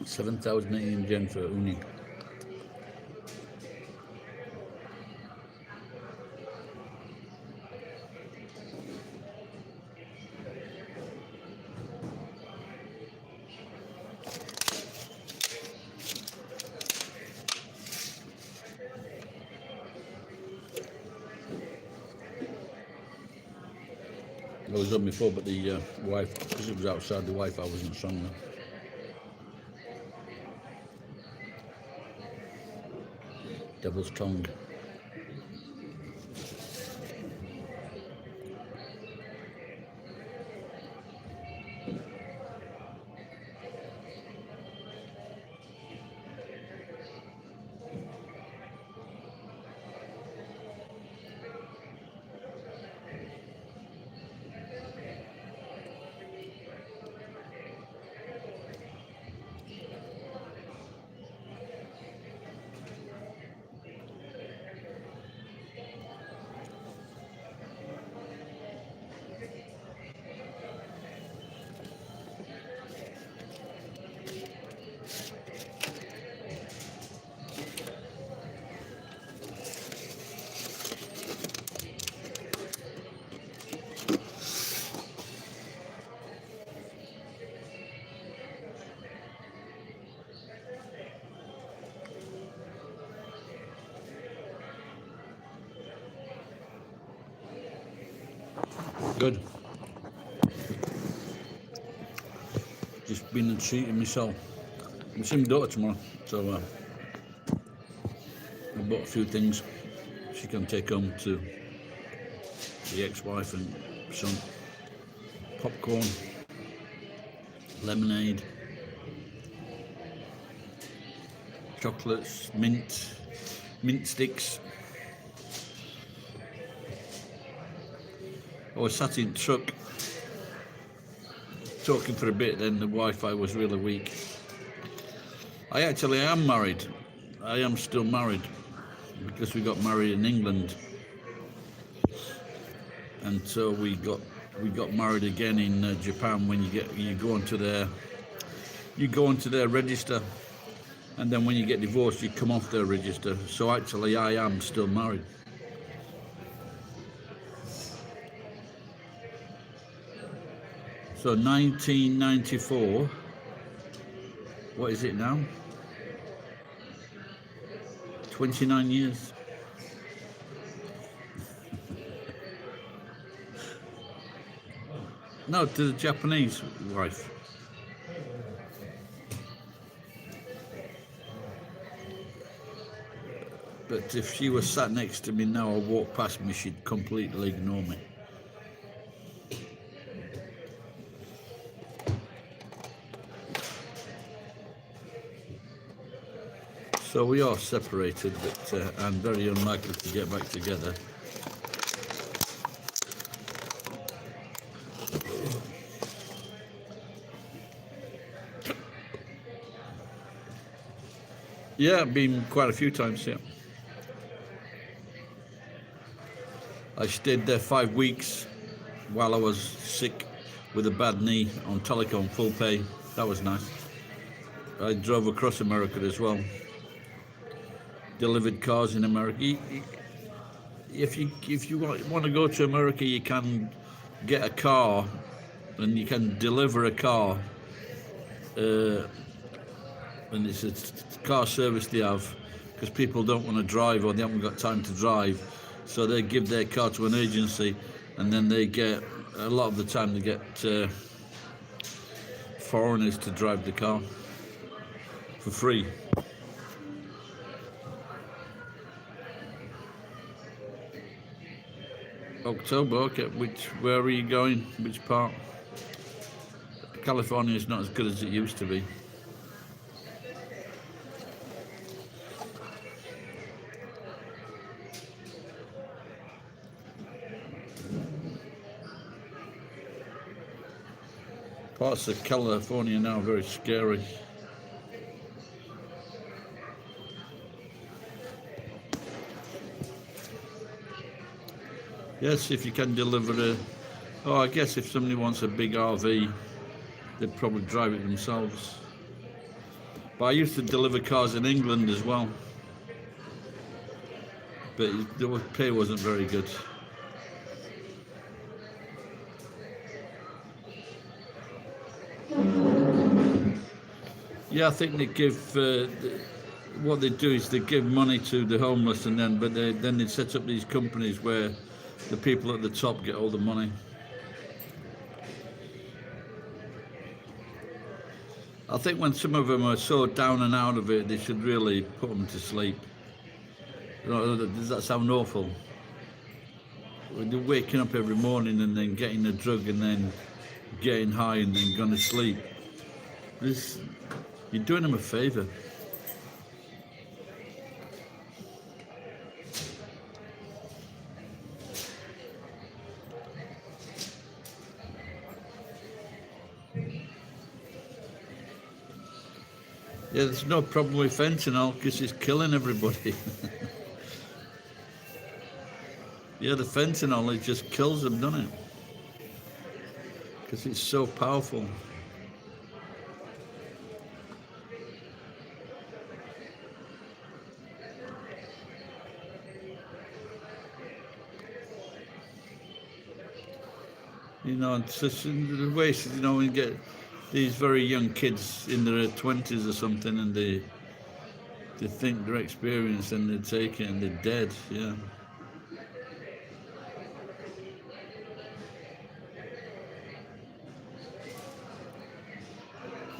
7,000 yen for uni. I was on before, but the wife, because it was outside, the Wi-Fi wasn't strong enough. Devil's tongue. Good. Just been and treating myself. I'm seeing my daughter tomorrow, so I bought a few things she can take home to the ex-wife and son. Popcorn, lemonade, chocolates, mint sticks. I was sat in the truck talking for a bit, then the Wi-Fi was really weak. I am married. I am still married because we got married in England, and so we got married again in Japan. When you go onto their register, and then when you get divorced, you come off their register. So actually, I am still married. So 1994, what is it now? 29 years. No, to the Japanese wife. But if she was sat next to me now or walked past me, she'd completely ignore me. So we are separated, but and very unlikely to get back together. Yeah, been quite a few times, yeah. I stayed there 5 weeks while I was sick with a bad knee on Telecom full pay. That was nice. I drove across America as well. Delivered cars in America. If you want to go to America, you can get a car and you can deliver a car. And it's a car service they have because people don't want to drive or they haven't got time to drive. So they give their car to an agency, and then they get, a lot of the time they get foreigners to drive the car for free. October, okay. Where are you going? Which part? California is not as good as it used to be. Parts of California now are very scary. Yes, if you can deliver I guess if somebody wants a big RV, they'd probably drive it themselves. But I used to deliver cars in England as well. But the pay wasn't very good. Yeah, I think they give. What they do is they give money to the homeless, and then they set up these companies where the people at the top get all the money. I think when some of them are so down and out of it, they should really put them to sleep. Does that sound awful? They're waking up every morning and then getting a drug and then getting high and then going to sleep. You're doing them a favour. Yeah, there's no problem with fentanyl because it's killing everybody. Yeah, the fentanyl, it just kills them, doesn't it? Because it's so powerful. It's just the waste, when you get these very young kids in their 20s or something and they think they're experienced and they take it and they're dead, yeah.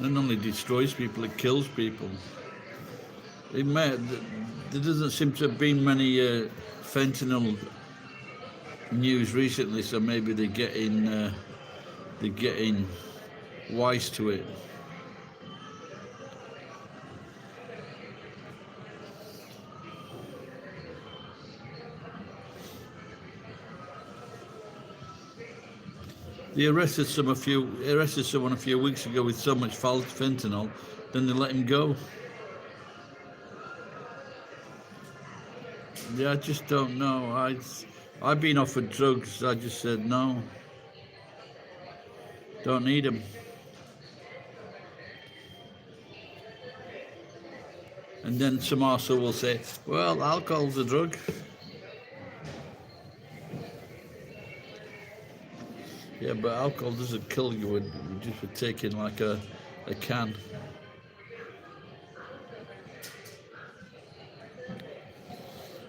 It not only destroys people, it kills people. There doesn't seem to have been many fentanyl news recently, so maybe they're getting wise to it. They arrested someone a few weeks ago with so much fentanyl, then they let him go. Yeah, I just don't know. I've been offered drugs. I just said no. Don't need them. And then some arsehole will say, well, alcohol's a drug. Yeah, but alcohol doesn't kill you just for taking like a can.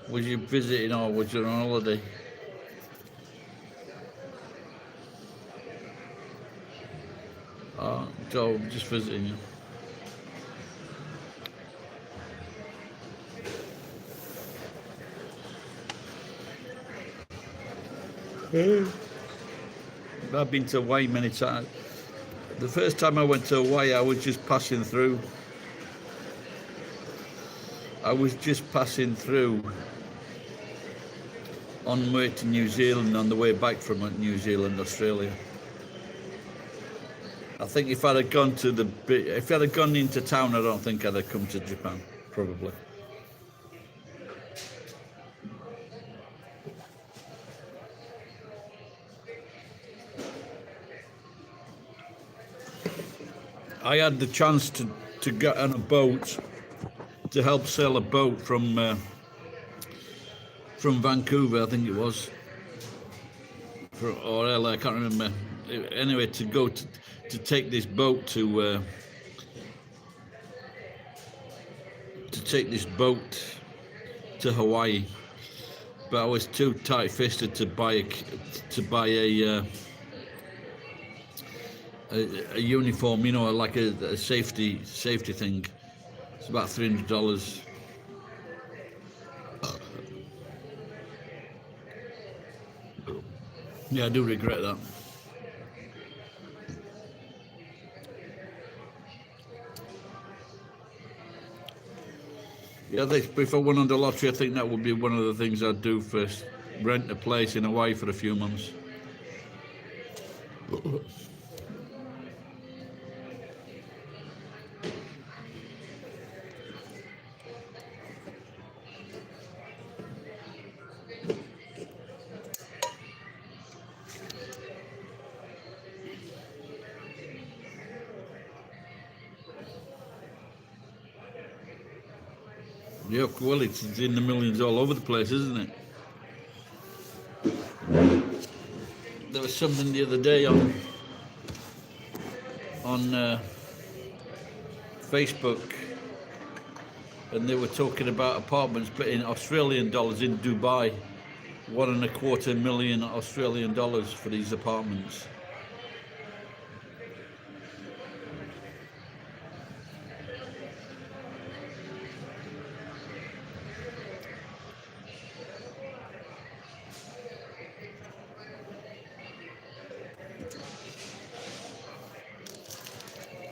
Was you visiting or was you on holiday? So just visiting you. I've been to Hawaii many times. The first time I went to Hawaii, I was just passing through. On the way to New Zealand, on the way back from New Zealand, Australia. I think if I'd have gone into town, I don't think I'd have come to Japan, probably. I had the chance to get on a boat, to help sail a boat from Vancouver, I think it was, or LA, I can't remember. Anyway, to go to take this boat to Hawaii, but I was too tight-fisted to buy a uniform, like a safety thing. It's about $300. Yeah, I do regret that. Yeah, if I won on the lottery, I think that would be one of the things I'd do first. Rent a place in Hawaii for a few months. Yeah, well, it's in the millions all over the place, isn't it? There was something the other day on Facebook, and they were talking about apartments, but in Australian dollars in Dubai, $1.25 million Australian dollars for these apartments.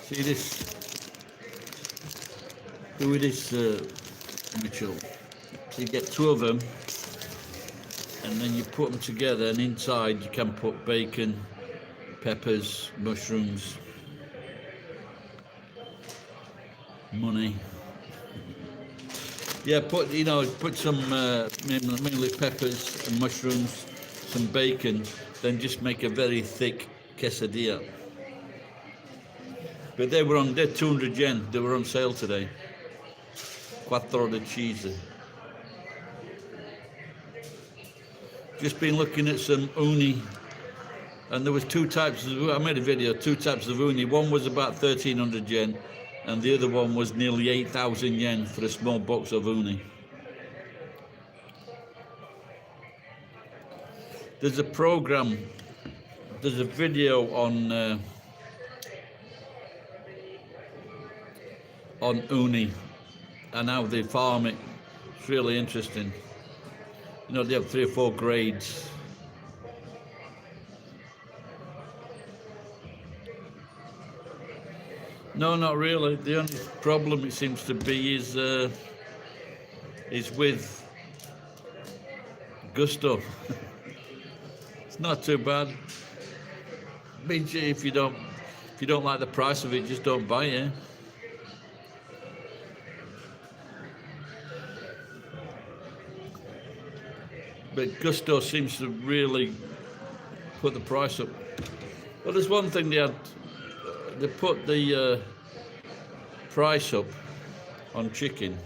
See this? Do this, Mitchell. So you get two of them, and then you put them together, and inside you can put bacon, peppers, mushrooms, money. Yeah, put some mainly peppers and mushrooms, some bacon, then just make a very thick quesadilla. But they're 200 yen. They were on sale today. Quattro di cheese. Just been looking at some uni, and there was two types of, I made a video, two types of uni. One was about 1,300 yen, and the other one was nearly 8,000 yen for a small box of uni. There's a program, there's a video on uni and how they farm it. It's really interesting. You know, they have 3 or 4 grades. No, not really. The only problem it seems to be is with Gusto. It's not too bad. Means if you don't like the price of it, just don't buy it. But Gusto seems to really put the price up. Well, there's one thing they put the price up on chicken,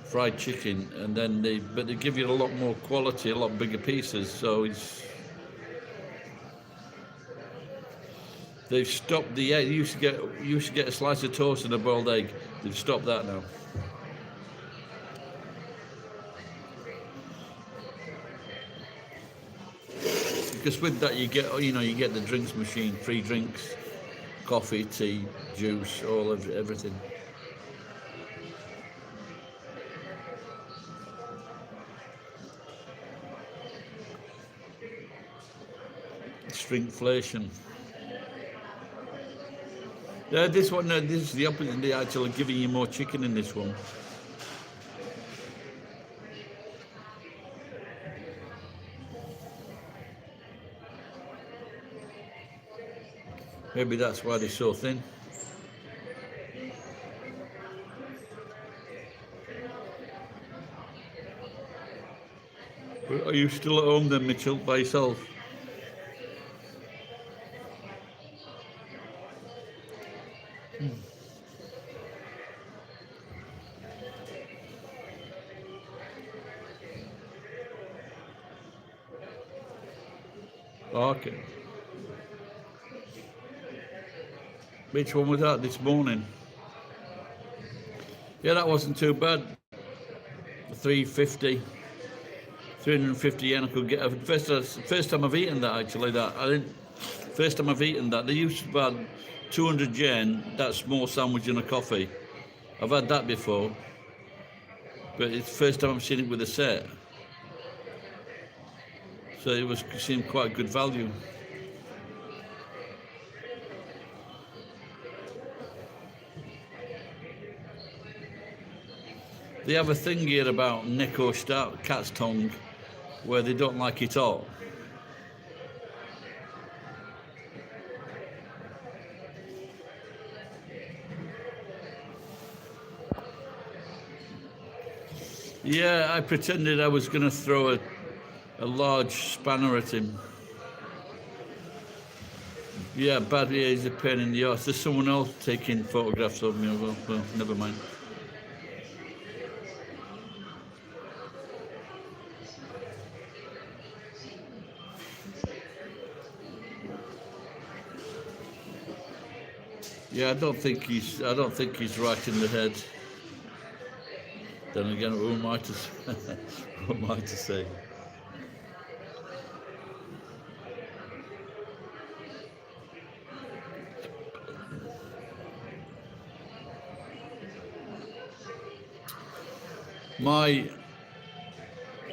fried chicken, and then they give you a lot more quality, a lot bigger pieces. So they've stopped the egg. You used to get a slice of toast and a boiled egg. They've stopped that now. Because with that you get the drinks machine, free drinks, coffee, tea, juice, everything. Shrinkflation. Yeah, this is the opposite. They're actually giving you more chicken in this one. Maybe that's why they're so thin. Are you still at home then, Mitchell, by yourself? Okay. Which one was that this morning? Yeah, that wasn't too bad. 350 yen I could get. First time I've eaten that actually. First time I've eaten that. They used about 200 yen, that small sandwich and a coffee. I've had that before, but it's the first time I've seen it with a set. So it seemed quite good value. They have a thing here about Neko cat's tongue, where they don't like it all. Yeah, I pretended I was going to throw a large spanner at him. Yeah, badly is a pain in the arse. There's someone else taking photographs of me. Well, never mind. Yeah, I don't think he's right in the head. Then again, who am I to who am I to say? My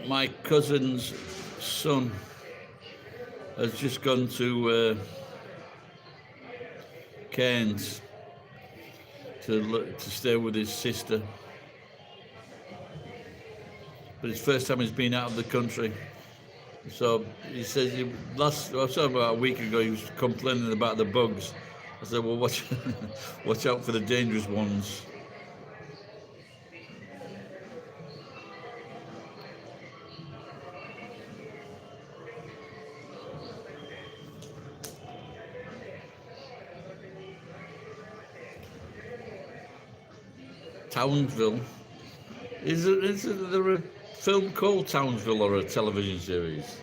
my cousin's son has just gone to Cairns to stay with his sister. But it's the first time he's been out of the country. So he says I saw about a week ago he was complaining about the bugs. I said, well, watch watch out for the dangerous ones. Townsville. Is there a film called Townsville or a television series?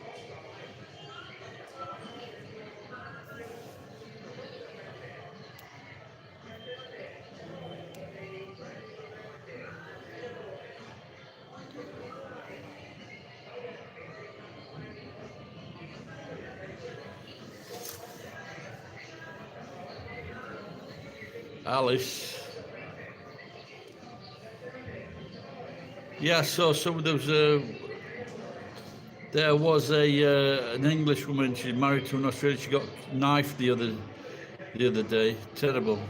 Alice. Yeah, so there was an English woman. She's married to an Australian. She got knifed the other day. Terrible.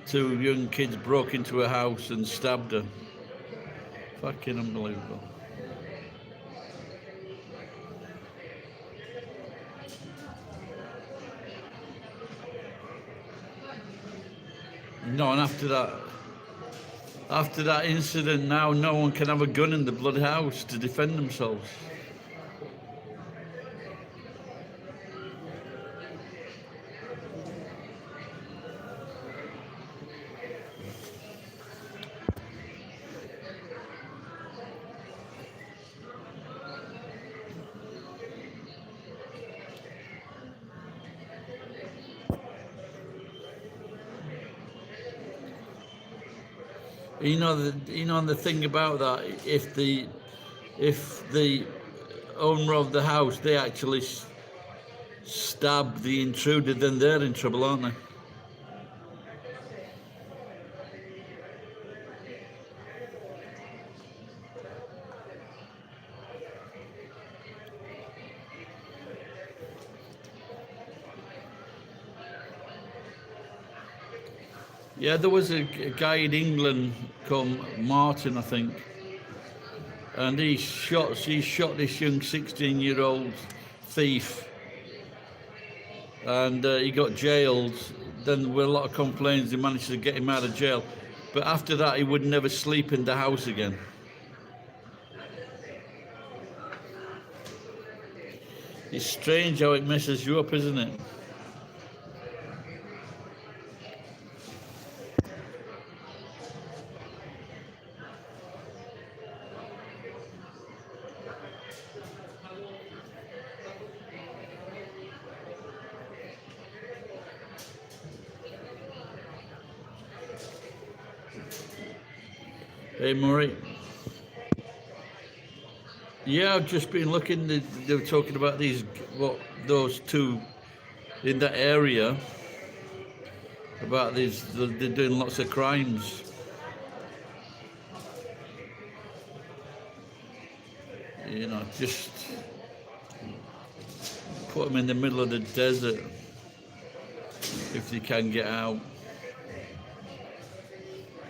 Two young kids broke into her house and stabbed her. Fucking unbelievable. No, and after that incident, now no one can have a gun in the bloody house to defend themselves. You know the thing about that, if the owner of the house, they actually stab the intruder, then they're in trouble, aren't they? Yeah, there was a guy in England called Martin, I think, and he shot this young 16-year-old thief, and he got jailed. Then there were a lot of complaints. They managed to get him out of jail, but after that, he would never sleep in the house again. It's strange how it messes you up, isn't it? Hey, Murray. Yeah, I've just been looking. They were talking about those two in that area about these. They're doing lots of crimes. You know, just put them in the middle of the desert if they can get out.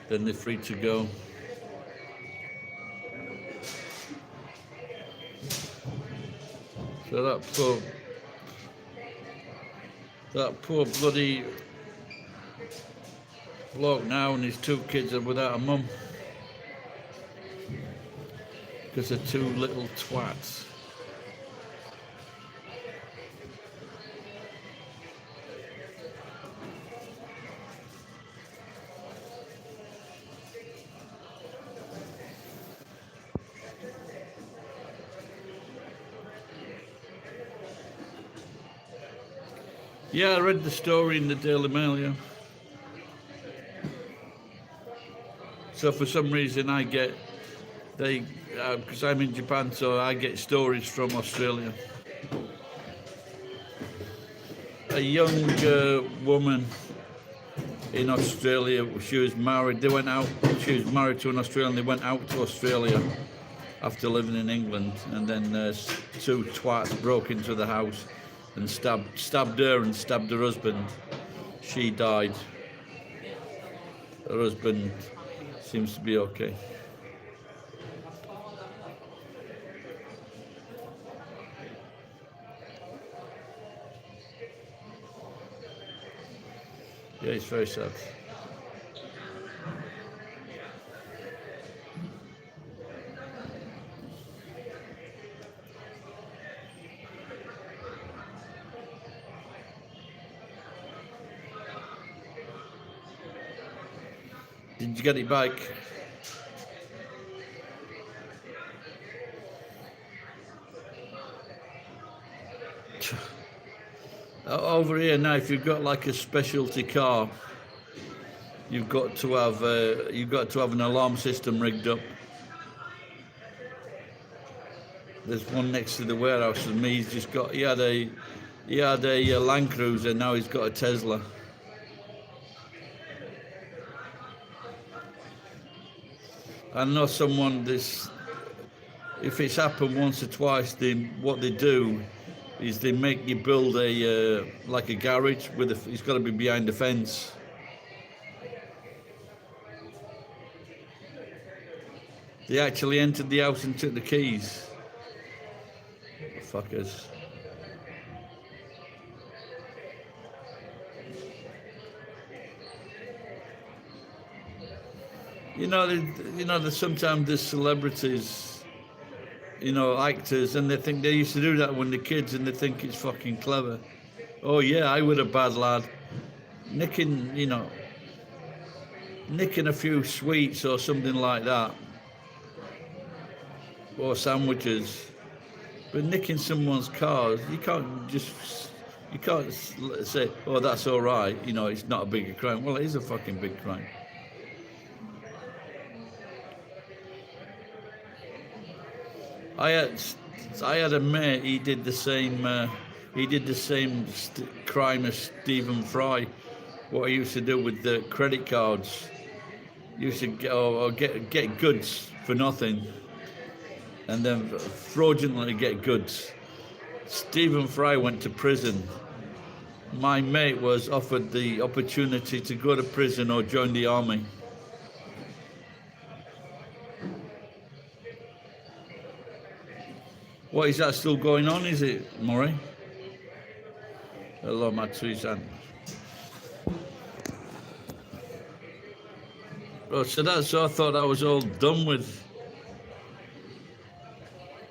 Then they're free to go. So that poor bloody bloke now and his two kids are without a mum because they're two little twats. Yeah, I read the story in the Daily Mail, yeah. So for some reason because I'm in Japan, so I get stories from Australia. A young woman in Australia, she was married. They went out. She was married to an Australian. They went out to Australia after living in England, and then two twats broke into the house and stabbed her and stabbed her husband. She died. Her husband seems to be okay. Yeah, it's very sad. Did you get it back? Over here now, if you've got like a specialty car, you've got to have an alarm system rigged up. There's one next to the warehouse with me. He had a Land Cruiser. Now he's got a Tesla. I know someone if it's happened once or twice, what they do is they make you build like a garage it's got to be behind the fence. They actually entered the house and took the keys. Fuckers. Sometimes there's celebrities, actors, and they think they used to do that when they're kids, and they think it's fucking clever. Oh yeah, I was a bad lad, nicking a few sweets or something like that, or sandwiches. But nicking someone's cars, you can't say, oh, that's all right. It's not a big crime. Well, it is a fucking big crime. I had a mate. He did the same. Crime as Stephen Fry. What he used to do with the credit cards, he used to get goods for nothing, and then fraudulently get goods. Stephen Fry went to prison. My mate was offered the opportunity to go to prison or join the army. What, is that still going on, is it, Murray? Hello, Matsui-san. Oh, so I thought I was all done with.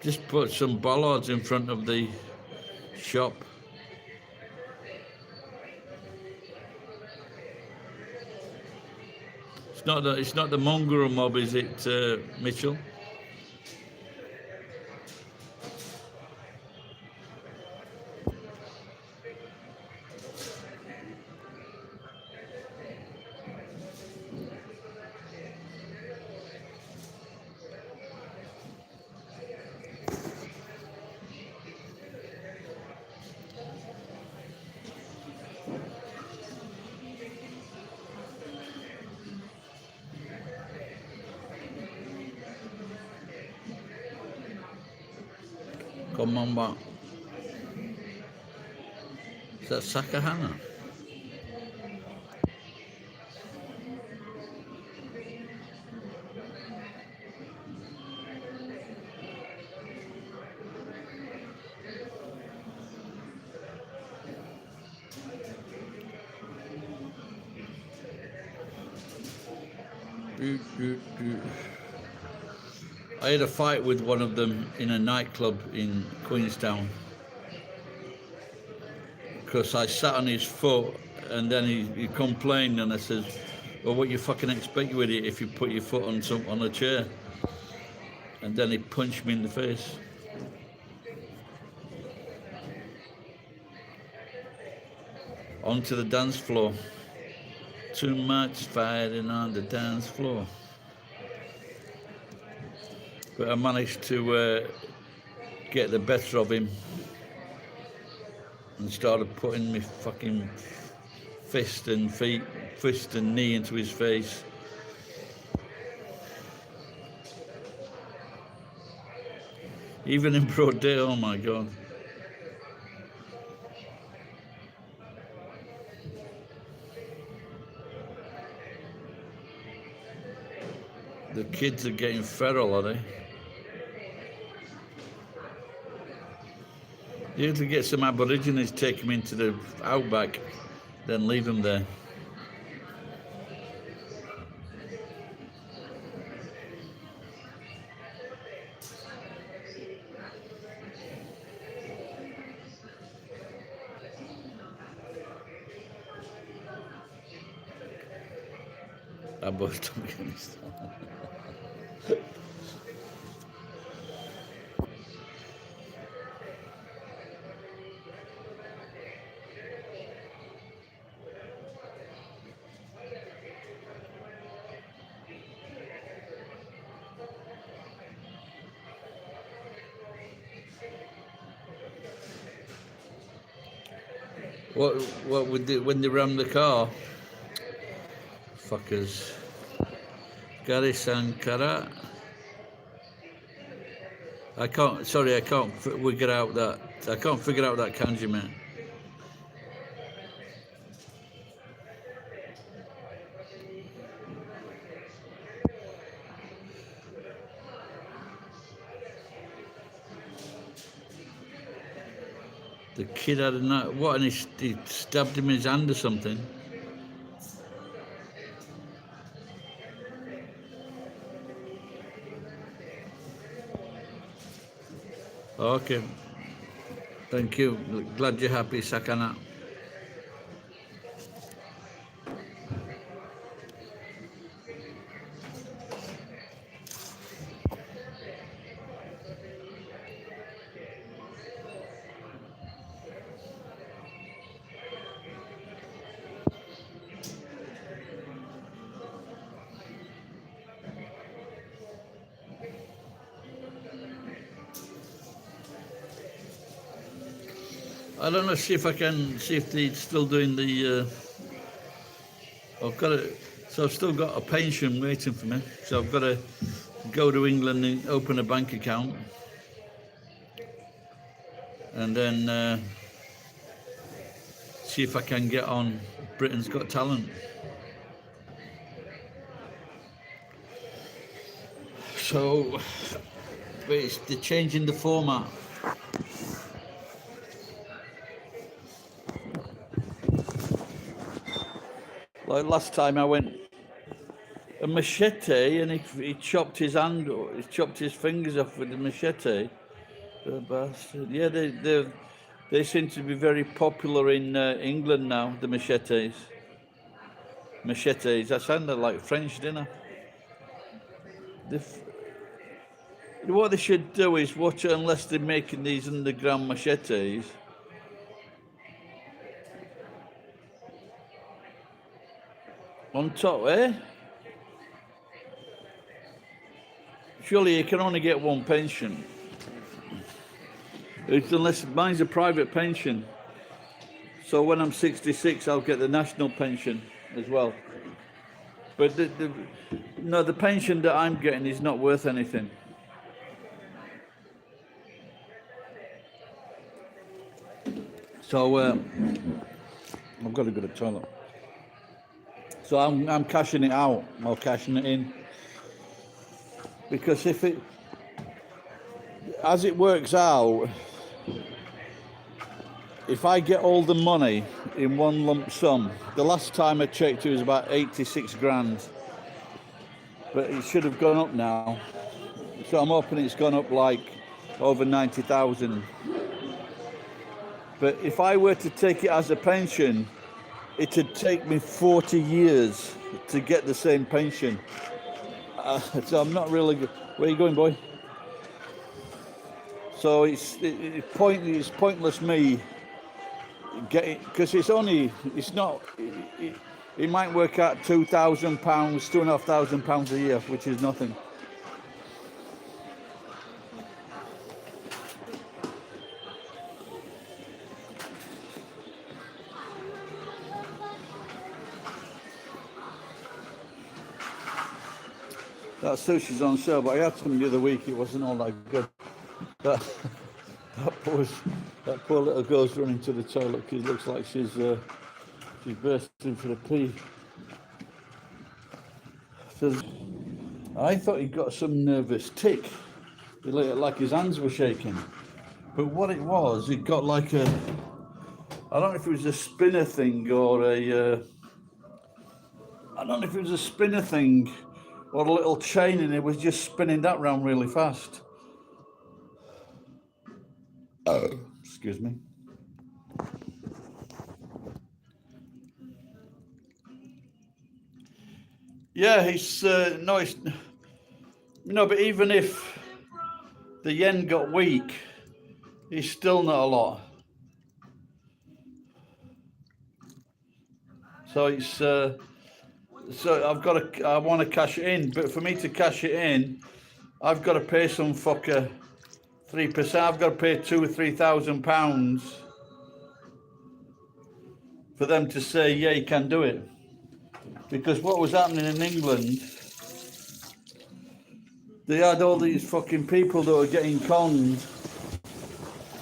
Just put some bollards in front of the shop. It's not the mongrel mob, is it, Mitchell? Konbanwa. Is that Sakahana? I had a fight with one of them in a nightclub in Queenstown because I sat on his foot and then he complained, and I says, well, what you fucking expect with it if you put your foot on a chair? And then he punched me in the face. Onto the dance floor. Too much fighting on the dance floor. But I managed to get the better of him and started putting my fucking fist and knee into his face. Even in broad day, oh my God. The kids are getting feral, are they? You have to get some Aborigines, take them into the outback, then leave them there. Aborigines. What would they, when they ram the car? Fuckers. Gary Sankara. I can't figure out that kanji, man. The kid had a knife, what, and he stabbed him in his hand or something. Okay, thank you. Glad you're happy, Sakana. I don't know, see if they're still doing the, so I've still got a pension waiting for me. So I've got to go to England and open a bank account. And then see if I can get on Britain's Got Talent. So, they're changing the format. Like last time I went, a machete, and he chopped his hand, he chopped his fingers off with the machete. The bastard. Yeah, they seem to be very popular in England now, the machetes. Machetes, that sounded like French, didn't I? What they should do is watch it, unless they're making these underground machetes. On top, eh? Surely you can only get one pension. Unless mine's a private pension. So when I'm 66, I'll get the national pension as well. But the pension that I'm getting is not worth anything. So I've got to go to the toilet. So I'm cashing it out, or cashing it in. Because as it works out, if I get all the money in one lump sum, the last time I checked it was about 86 grand. But it should have gone up now. So I'm hoping it's gone up like over 90,000. But if I were to take it as a pension, it'd take me 40 years to get the same pension. So I'm not really good. Where are you going, boy? So it's pointless me getting, because it might work out £2,000, £2,500 a year, which is nothing. That sushi's on sale, but I had some the other week. It wasn't all that good. That that poor little girl's running to the toilet because it looks like she's bursting for a pee. So, I thought he got some nervous tick. It looked like his hands were shaking. But what it was, it got like a, I don't know if it was a spinner thing or a, I don't know if it was a spinner thing or a little chain, and it was just spinning that round really fast. Excuse me. Yeah, he's no, it's no, but even if the yen got weak, it's still not a lot. So it's so I want to cash it in, but for me to cash it in, I've got to pay some fucker 3%. I've got to pay £2,000 or £3,000 for them to say, yeah, you can do it. Because what was happening in England, they had all these fucking people that were getting conned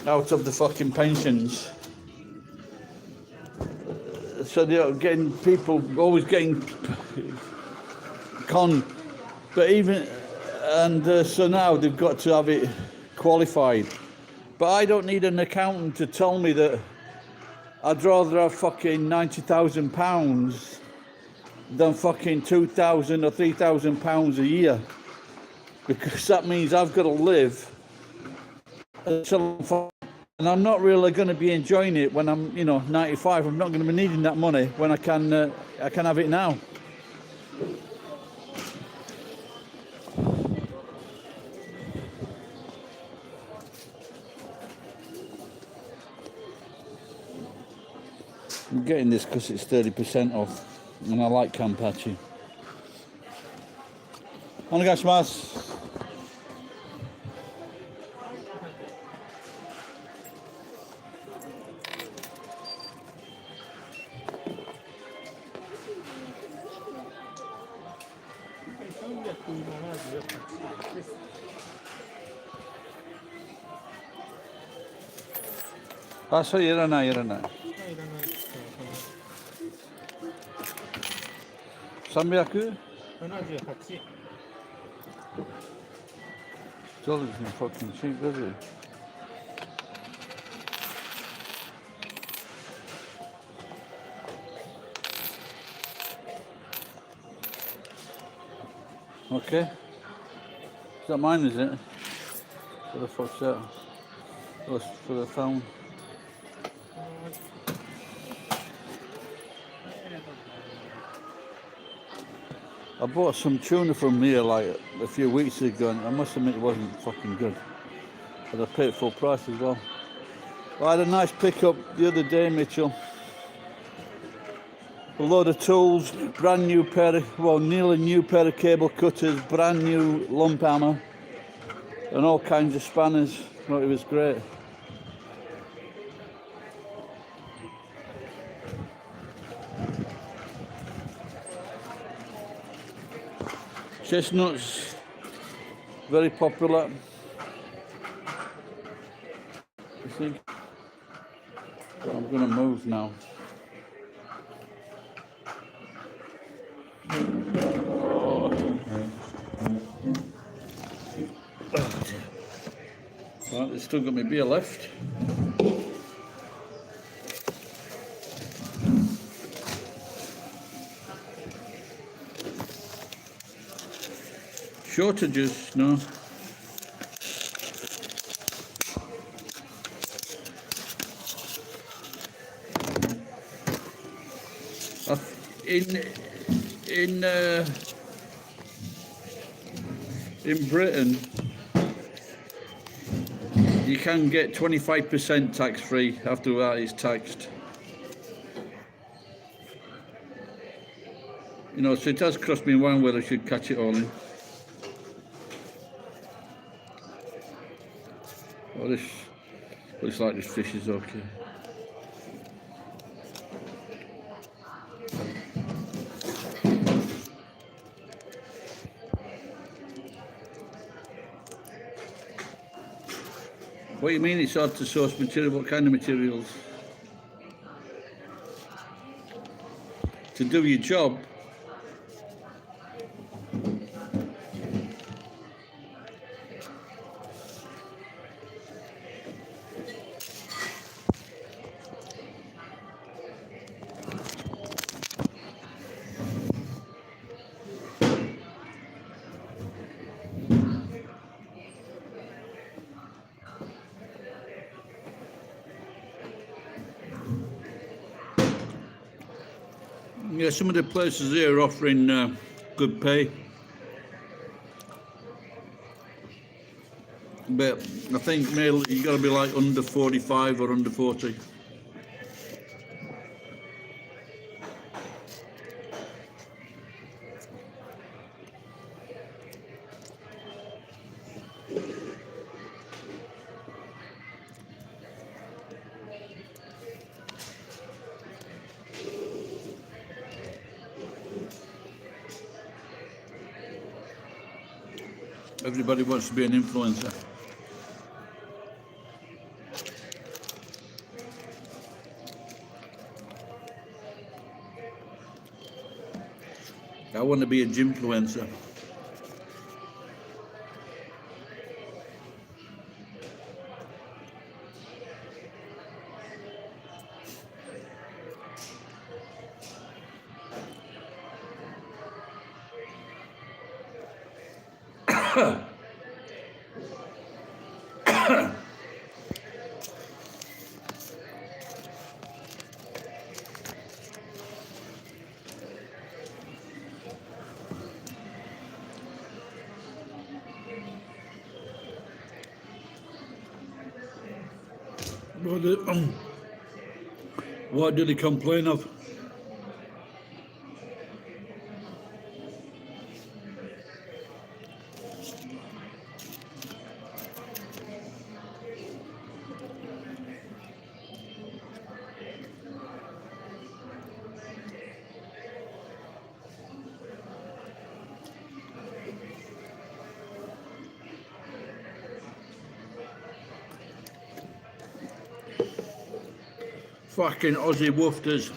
out of the fucking pensions. So they're getting people always getting conned. But even, and so now they've got to have it qualified. But I don't need an accountant to tell me that I'd rather have fucking £90,000 than fucking £2,000 or £3,000 a year, because that means I've got to live until, and I'm not really going to be enjoying it when I'm, 95. I'm not going to be needing that money when I can have it now. I'm getting this because it's 30% off, and I like Kampachi. Onegaishimasu. Ah, so いらない。300? 78. Dollars isn't fucking cheap, does it? Okay. Is that mine, is it? What the fuck's that? Oh, it's for the phone. I bought some tuna from here like a few weeks ago, and I must admit it wasn't fucking good. But I paid full price as well. I had a nice pickup the other day, Mitchell. A load of tools, brand new pair of, well, nearly new pair of cable cutters, brand new lump hammer, and all kinds of spanners. Well, it was great. Chestnuts, very popular. You see? I'm going to move now. Right, there's still got my beer left. Shortages, no. In Britain, you can get 25% tax free. After that, it's taxed. So it has crossed me one where I should catch it all in. Oh, this looks like this fish is okay. What do you mean it's hard to source material? What kind of materials? To do your job? Yeah, some of the places here are offering good pay. But I think male, you got to be like under 45 or under 40. Everybody wants to be an influencer. I want to be a gymfluencer. What do they complain of? Fucking Aussie woofters.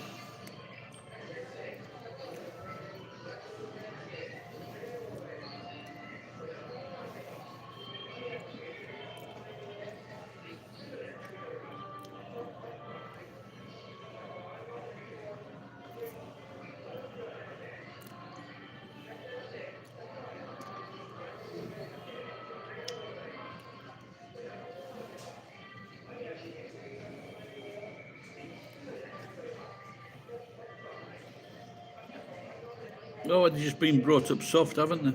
Oh, they've just been brought up soft, haven't they?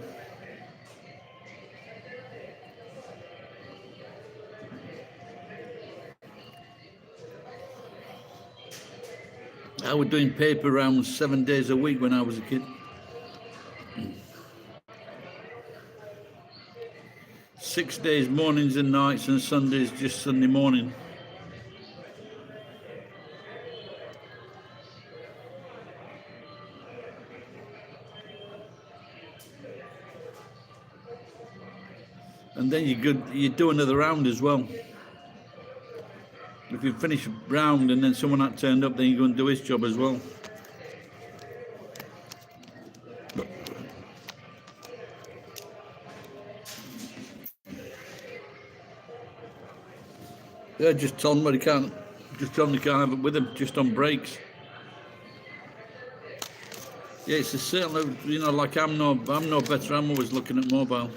I was doing paper rounds 7 days a week when I was a kid. 6 days, mornings and nights, and Sundays just Sunday morning. And then you do another round as well. If you finish a round and then someone that turned up, then you go and do his job as well. Yeah, just tell them what he can't. Just tell them you can't have it with him, just on breaks. Yeah, it's a certain, you know, like I'm no better. I'm always looking at mobile.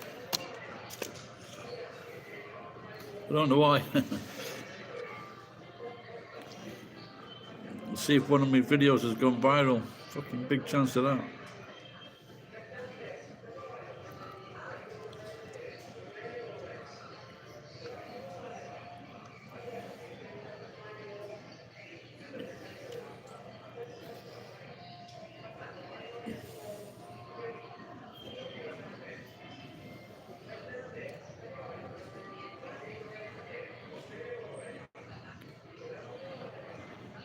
I don't know why. See if one of my videos has gone viral. Fucking big chance of that.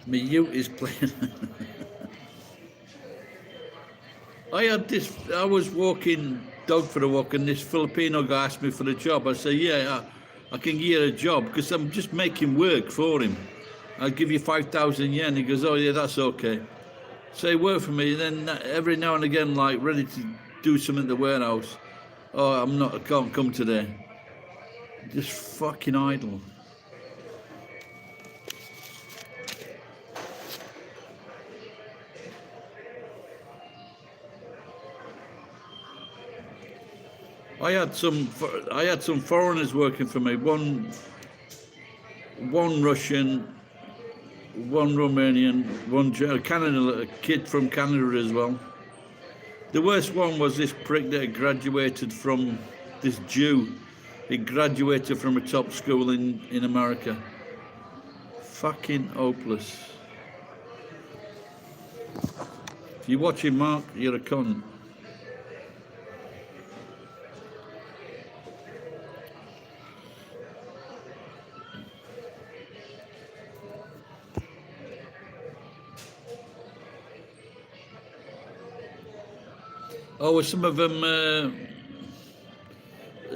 My ute is playing. I was walking dog for a walk, and this Filipino guy asked me for a job. I said, yeah, I can give you a job because I'm just making work for him. I'll give you 5,000 yen. He goes, oh yeah, that's okay. So he worked for me. Then every now and again, like ready to do something at the warehouse. Oh, I can't come today. Just fucking idle. I had some foreigners working for me. One Russian, one Romanian, one Canada, a kid from Canada as well. The worst one was this prick that graduated from, this Jew. He graduated from a top school in America. Fucking hopeless. If you're watching, Mark, you're a cunt. Oh, were some of them,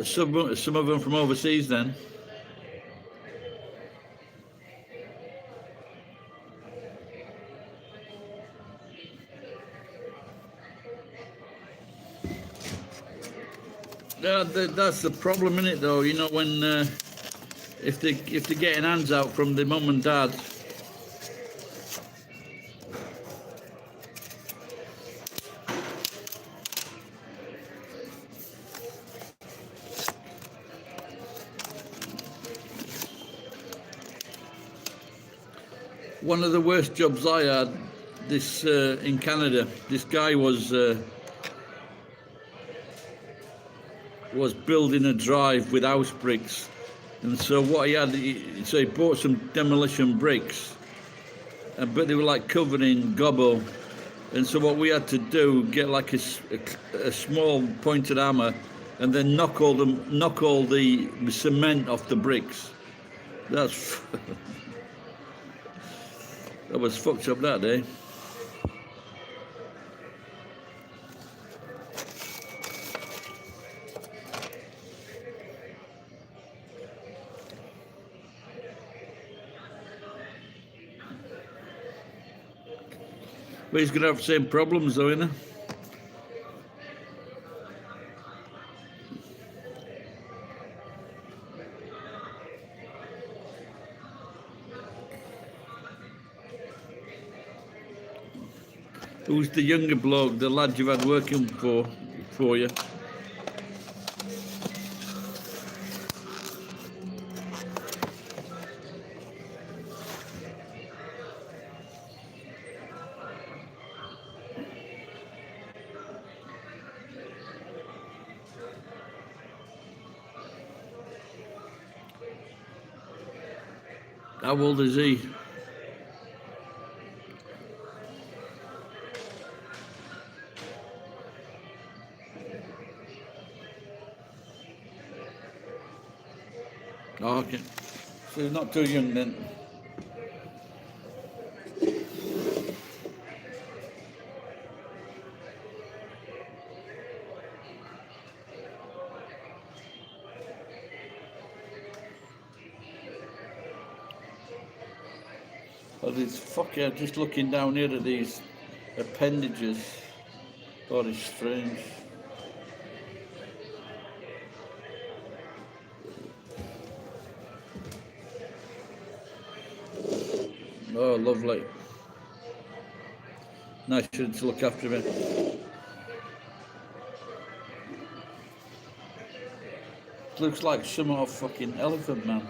some of them from overseas then? Yeah, that's the problem in it, though. You know, when if they're getting hands out from the mum and dad. One of the worst jobs I had, this in Canada. This guy was building a drive with house bricks, and so what he had, so he bought some demolition bricks, but they were like covered in gobbo, and so what we had to do, get like a small pointed hammer, and then knock all the cement off the bricks. That's that was fucked up that day. But he's going to have the same problems though, isn't he? Who's the younger bloke, the lad you've had working for you? How old is he? Oh, okay. So he's not too young then. Oh, this fucker, just looking down here at these appendages. Oh, it's strange. Oh, lovely. Nice to look after me. Looks like some old fucking elephant man.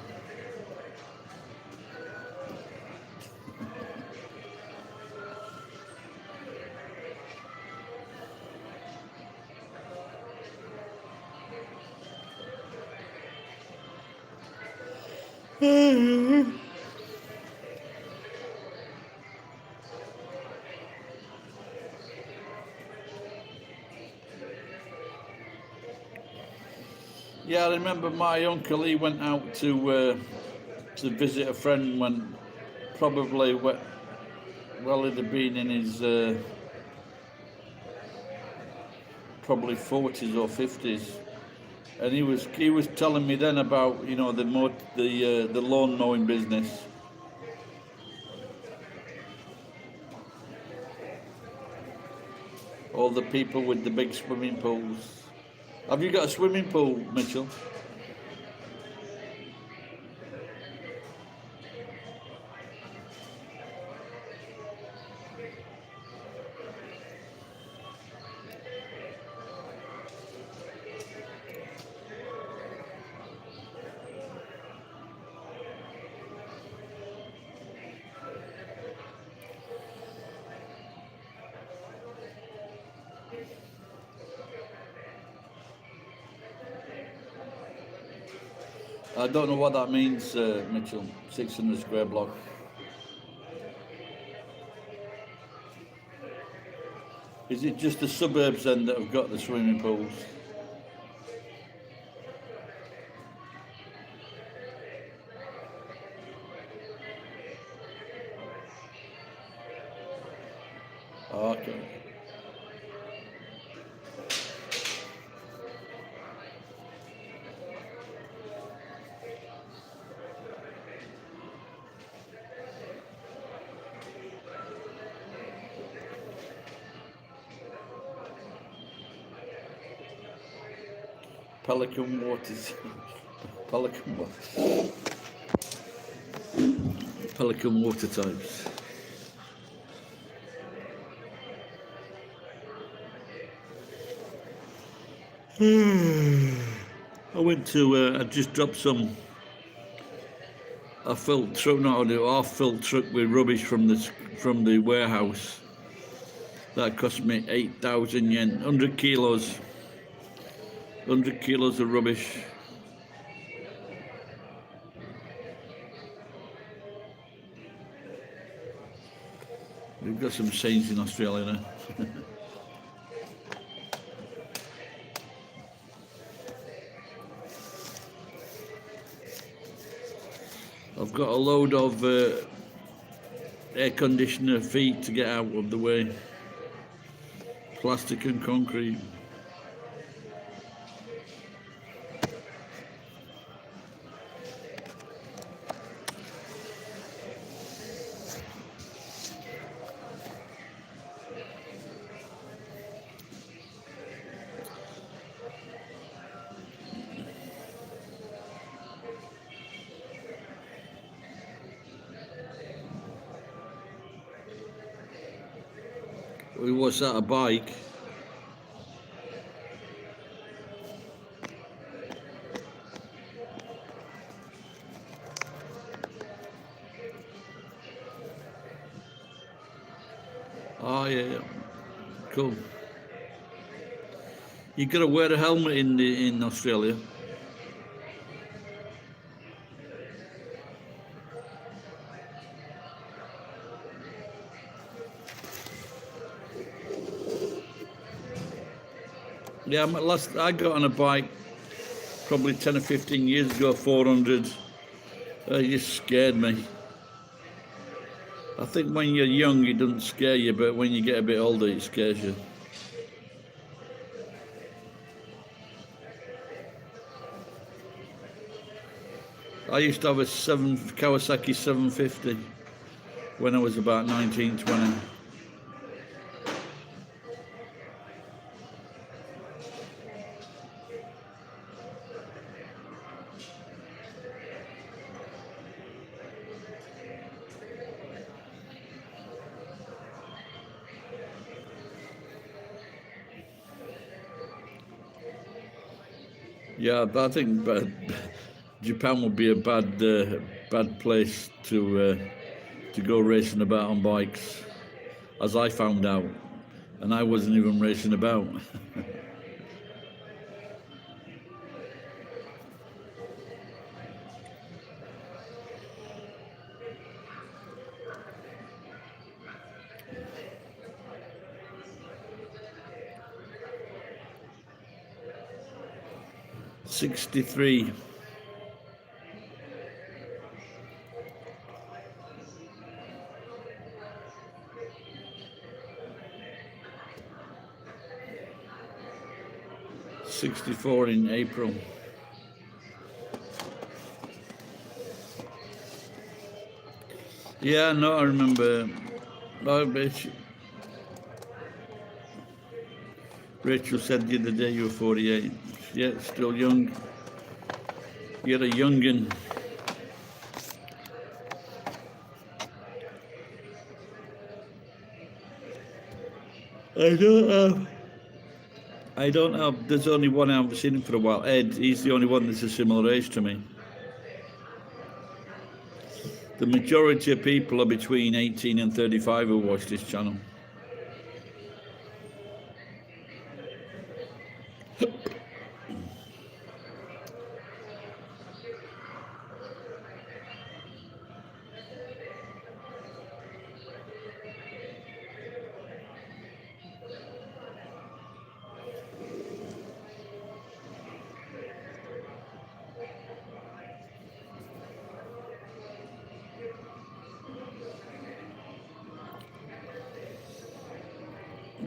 Yeah, I remember my uncle, he went out to visit a friend when probably, well, he'd have been in his probably 40s or 50s. And he was telling me then about the lawn mowing business. All the people with the big swimming pools. Have you got a swimming pool, Mitchell? I don't know what that means, Mitchell. 600 square block. Is it just the suburbs then that have got the swimming pools? Oh, okay. Pelican waters. Pelican water. Pelican water types. I went to. I just dropped some. A filled truck, not a half-filled truck with rubbish from the warehouse. That cost me 8,000 yen, 100 kilos. 100 kilos of rubbish. We've got some saints in Australia now. I've got a load of air conditioner feet to get out of the way. Plastic and concrete. What's that, a bike? Oh yeah, cool. You got to wear a helmet in Australia. Yeah, last I got on a bike probably 10 or 15 years ago, 400. It just scared me. I think when you're young, it doesn't scare you, but when you get a bit older, it scares you. I used to have a Kawasaki 750 when I was about 19, 20. Yeah, but I think Japan would be a bad place to go racing about on bikes, as I found out, and I wasn't even racing about. 63. 64 in April. Yeah, no, I remember. Oh, Rachel said the other day you were 48. Yeah, still young. You're a youngin'. I don't have. There's only one I haven't seen him for a while. Ed, he's the only one that's a similar age to me. The majority of people are between 18 and 35 who watch this channel.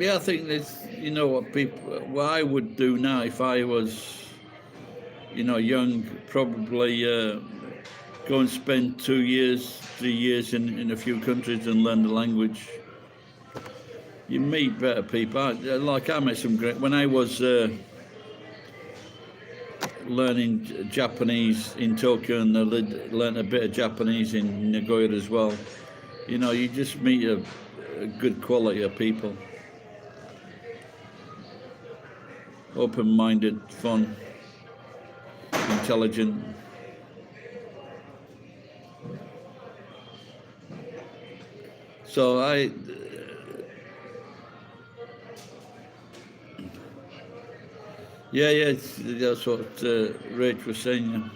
Yeah, I think that's, you know, what I would do now if I was, you know, young, probably go and spend 2 years, 3 years in a few countries and learn the language. You meet better people. I met some great, when I was learning Japanese in Tokyo, and I learned a bit of Japanese in Nagoya as well. You know, you just meet a good quality of people. Open-minded, fun, intelligent. So yeah, that's what Rach was saying. Yeah.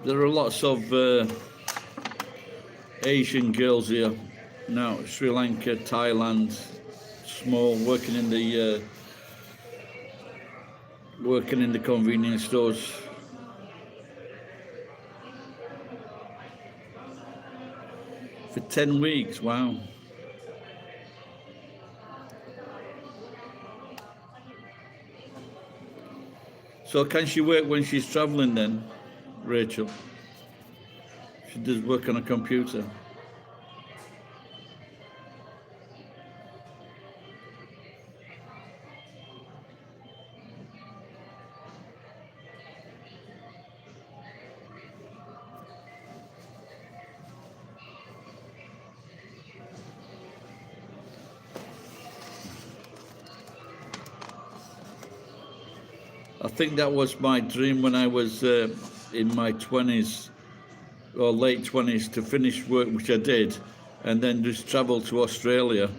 There are lots of Asian girls here now, Sri Lanka, Thailand, small, working in the convenience stores. For 10 weeks, wow. So can she work when she's traveling then, Rachel? She does work on a computer. I think that was my dream when I was in my 20s or late 20s, to finish work, which I did, and then just travel to Australia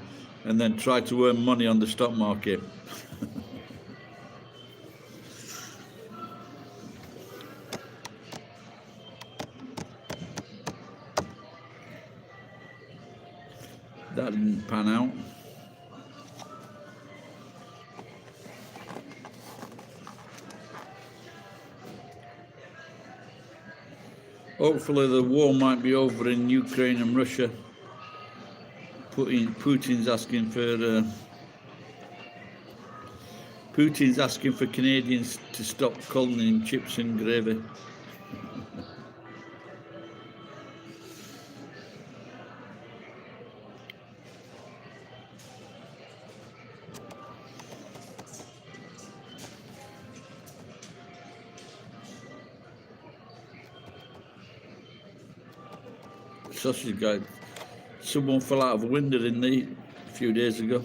and then try to earn money on the stock market. That didn't pan out. Hopefully the war might be over in Ukraine and Russia. Putin's asking for Canadians to stop calling him chips and gravy. Sausage guy. Someone fell out of a window, didn't they, a few days ago?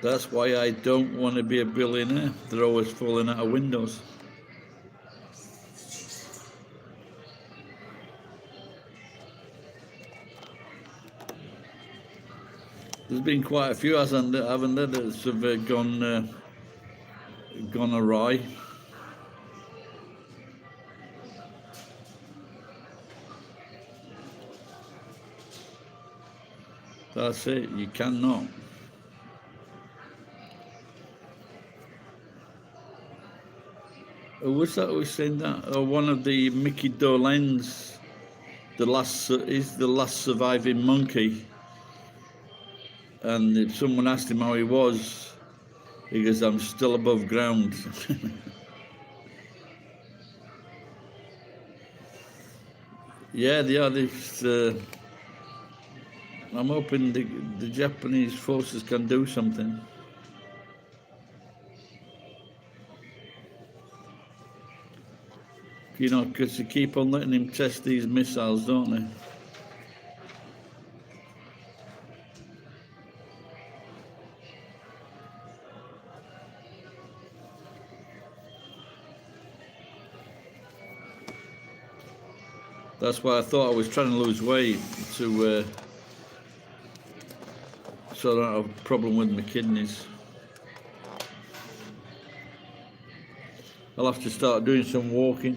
That's why I don't want to be a billionaire. They're always falling out of windows. There's been quite a few, haven't there, that have gone awry. That's it. You cannot. Who was that who was saying that? Oh, one of the Mickey Dolenz, is the last surviving monkey. And if someone asked him how he was, he goes, "I'm still above ground." Yeah, they are. I'm hoping the Japanese forces can do something. You know, because they keep on letting him test these missiles, don't they? That's why I thought I was trying to lose weight so I don't have a problem with my kidneys. I'll have to start doing some walking.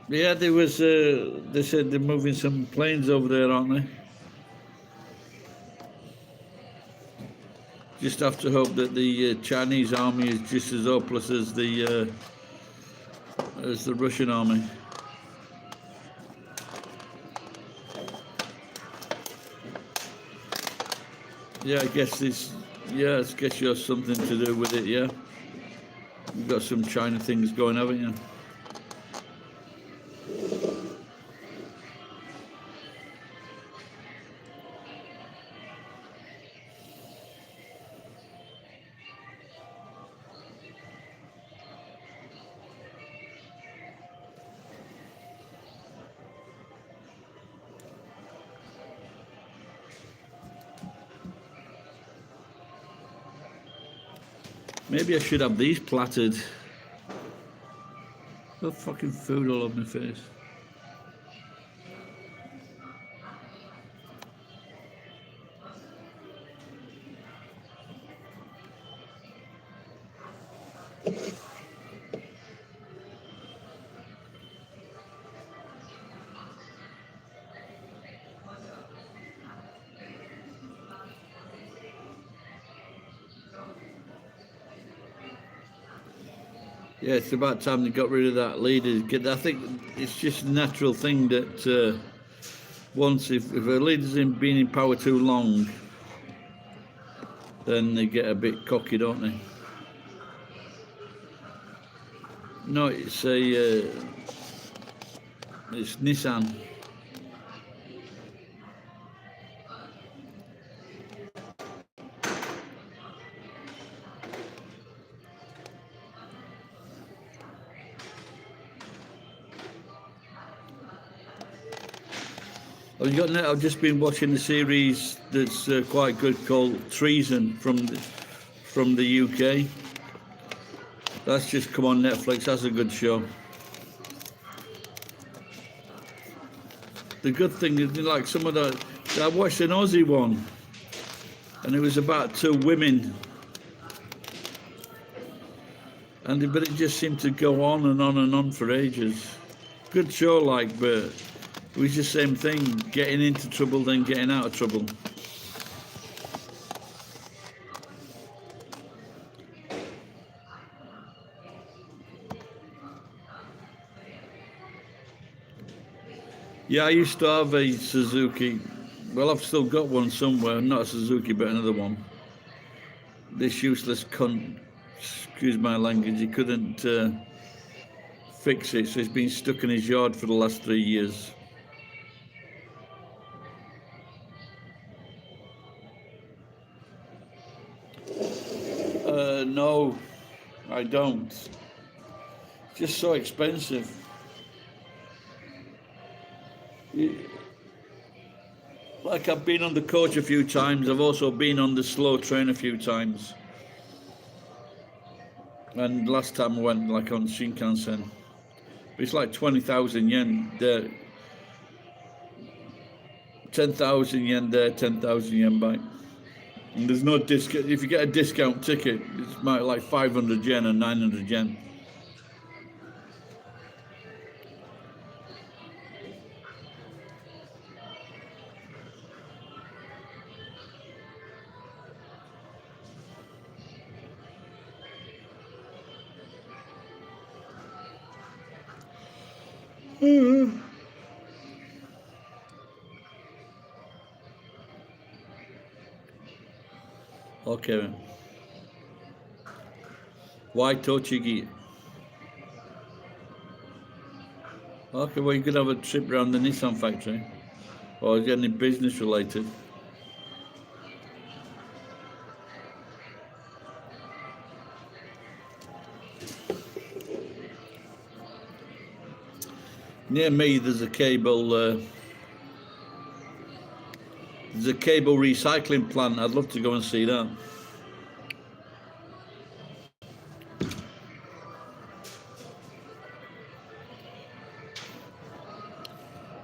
Yeah, they said they're moving some planes over there, aren't they? Just have to hope that the Chinese army is just as hopeless as the Russian army. Yeah, I guess I guess you have something to do with it, yeah. You've got some China things going, haven't you? Maybe I should have these platted. Got fucking food all over my face. Yeah, it's about time they got rid of that leader. I think it's just a natural thing that if a leader's been in power too long, then they get a bit cocky, don't they? No, it's Nissan. I've just been watching a series that's quite good called Treason from the UK. That's just come on Netflix. That's a good show. The good thing is, like some of I watched an Aussie one, and it was about two women, but it just seemed to go on and on and on for ages. Good show, but it was just the same thing, getting into trouble, then getting out of trouble. Yeah, I used to have a Suzuki. Well, I've still got one somewhere, not a Suzuki, but another one. This useless cunt, excuse my language, he couldn't fix it, so he's been stuck in his yard for the last 3 years. No, I don't. It's just so expensive. Like, I've been on the coach a few times. I've also been on the slow train a few times. And last time I went on Shinkansen. It's like 20,000 yen there. 10,000 yen there, 10,000 yen back. And there's no discount. If you get a discount ticket, it's like 500 yen and 900 yen. Okay. Why Tochigi? Okay, well, you could have a trip around the Nissan factory. Or is it any business related? Near me, there's a cable recycling plant. I'd love to go and see that.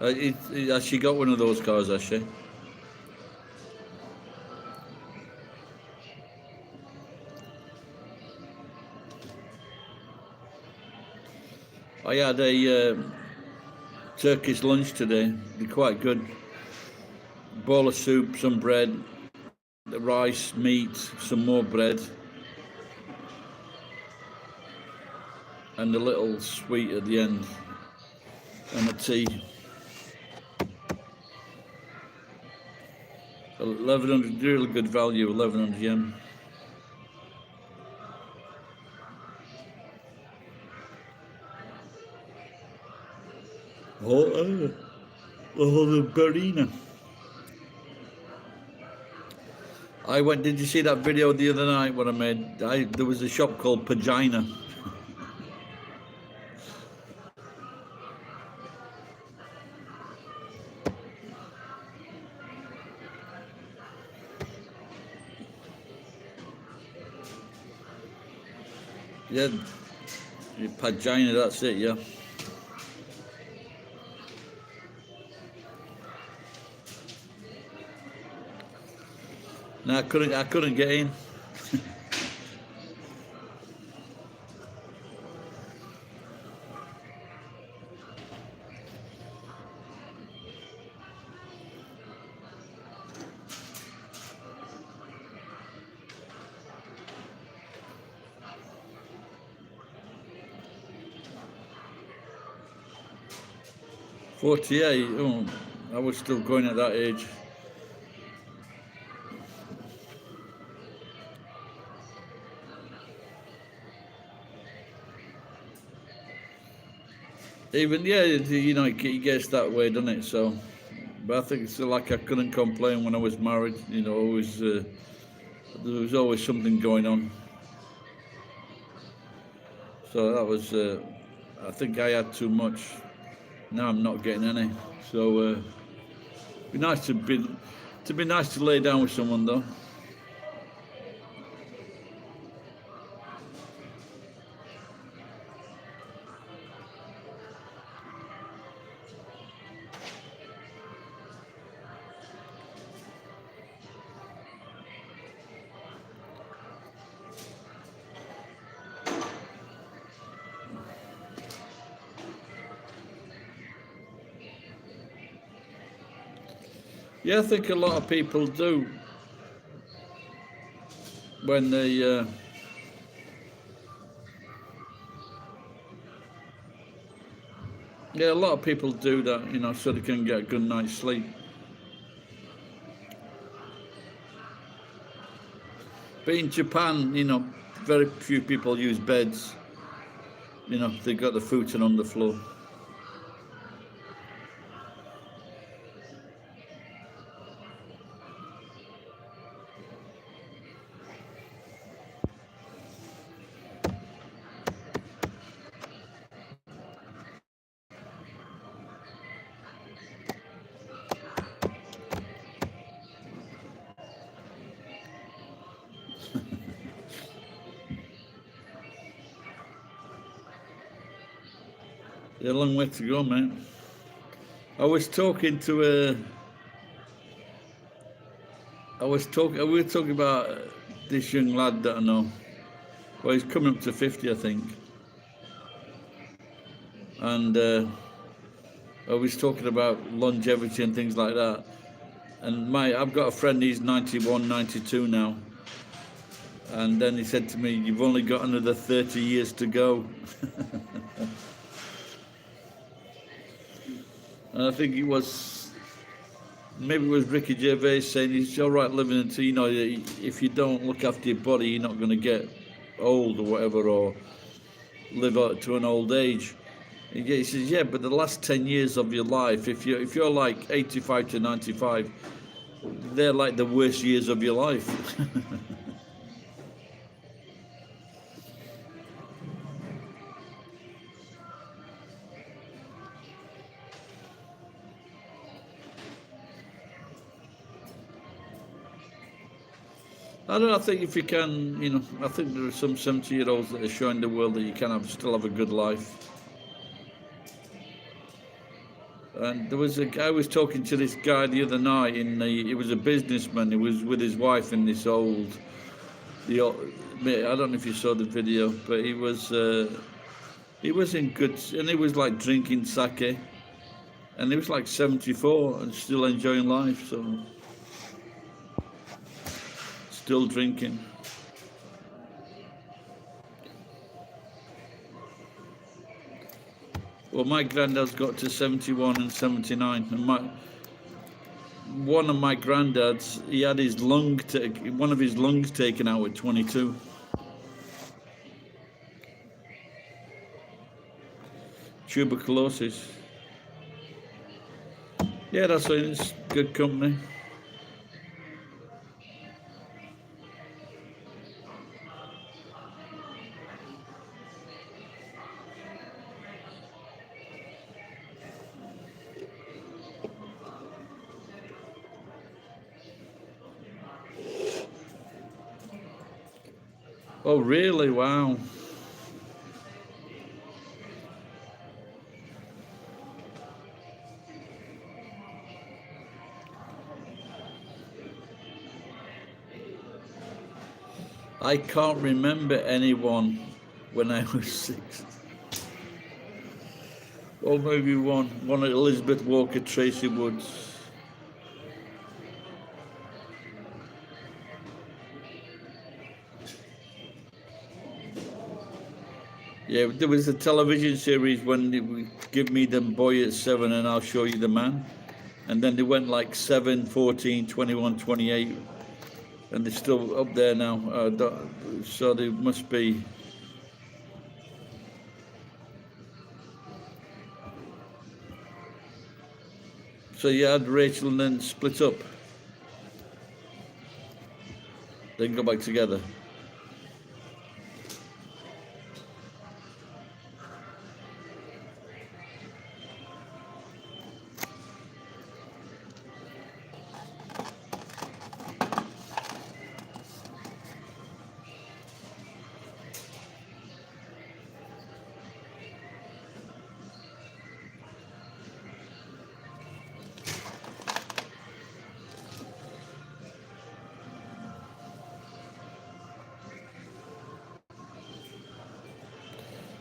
Has she got one of those cars, has she? I had a Turkish lunch today. They're quite good. Bowl of soup, some bread, the rice, meat, some more bread, and a little sweet at the end, and a tea. 1100, really good value, 1100 yen. Oh, the Berina. Did you see that video the other night when I made, there was a shop called Pagina. Yeah, Pagina, that's it, yeah. No, I couldn't get in. '48. Oh, I was still going at that age. Even, yeah, you know, it gets that way, doesn't it? So, but I think it's like I couldn't complain when I was married. You know, always there was always something going on. So that was, I think I had too much. Now I'm not getting any. So, be nice to be nice to lay down with someone though. Yeah, I think a lot of people do when they yeah, a lot of people do that, you know, so they can get a good night's sleep. But in Japan, you know, very few people use beds. You know, they got the futon on the floor. Yeah, a long way to go, mate. I was talking to We were talking about this young lad that I know. Well, he's coming up to 50, I think. And I was talking about longevity and things like that. And I've got a friend, he's 91, 92 now. And then he said to me, "You've only got another 30 years to go." And I think maybe it was Ricky Gervais saying it's all right living until, if you don't look after your body, you're not going to get old or whatever, or live out to an old age. He says, yeah, but the last 10 years of your life, if you're like 85 to 95, they're like the worst years of your life. I don't know, I think if you can, I think there are some 70-year-olds that are showing the world that you can still have a good life. And there was I was talking to this guy the other night, he was a businessman, he was with his wife in this I don't know if you saw the video, but he was in good, and he was like drinking sake, and he was like 74 and still enjoying life, so still drinking. Well, my granddad's got to 71 and 79, and one of my granddads, he had one of his lungs taken out at 22. Tuberculosis. Yeah, that's why it's good company. Oh, really? Wow. I can't remember anyone when I was 6. Or maybe one Elizabeth Walker, Tracy Woods. Yeah, there was a television series when they would give me the boy at 7 and I'll show you the man. And then they went like 7, 14, 21, 28. And they're still up there now. So they must be. So you had Rachel and then split up. Then go back together.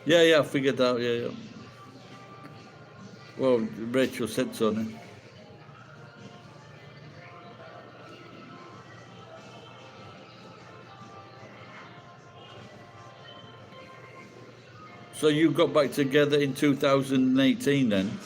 Yeah, I figured out, yeah. Well, Rachel said so, no? So you got back together in 2018 then?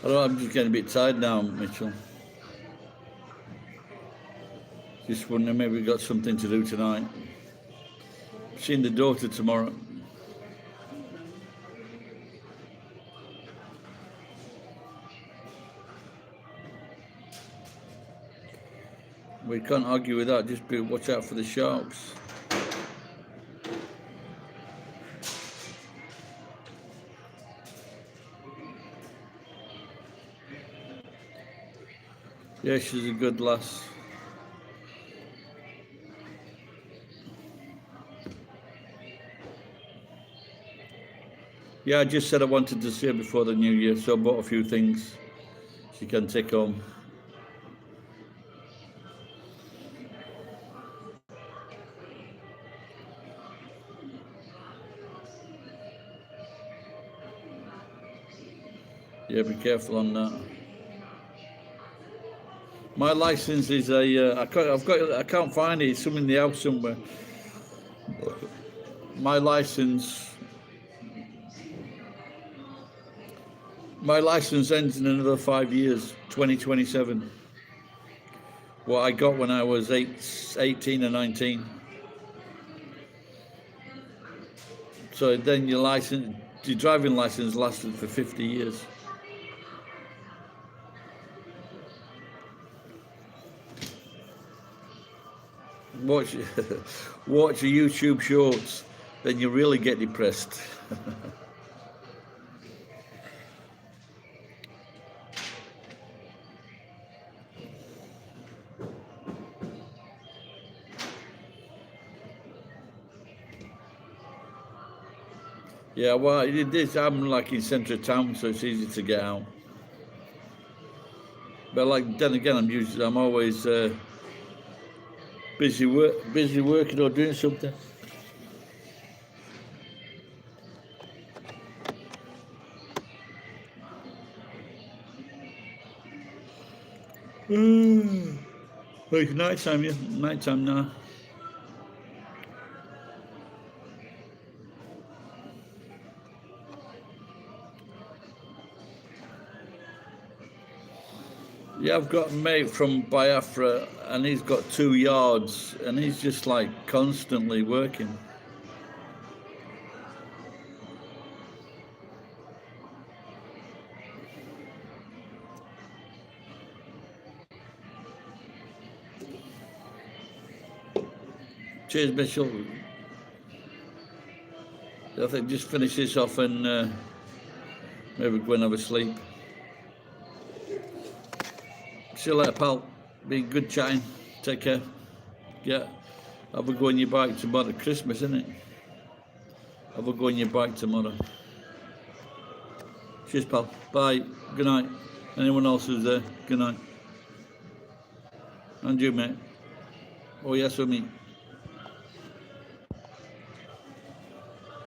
I'm just getting a bit tired now, Mitchell. Just wondering, maybe we've got something to do tonight. Seeing the daughter tomorrow. We can't argue with that, just watch out for the sharks. Yeah, she's a good lass. Yeah, I just said I wanted to see her before the new year, so I bought a few things she can take home. Yeah, be careful on that. My license is I can't find it. It's somewhere in the house somewhere. My license ends in another 5 years, 2027. What I got when I was 18 or 19. So then your driving license lasted for 50 years. Watch YouTube shorts, then you really get depressed. Yeah, well, I'm like in centre of town, so it's easy to get out. But like then again, I'm always busy working or doing something. Well, it's nighttime, yeah. Nighttime now. Yeah, I've got a mate from Biafra, and he's got 2 yards, and he's just like constantly working. Cheers, Mitchell. I think just finish this off and maybe go and have a sleep. See you later, pal. Been good chatting. Take care. Yeah. Have a go on your bike tomorrow. Christmas, isn't it? Have a go on your bike tomorrow. Cheers, pal. Bye. Good night. Anyone else who's there, good night. And you, mate. Oh, yes, with me.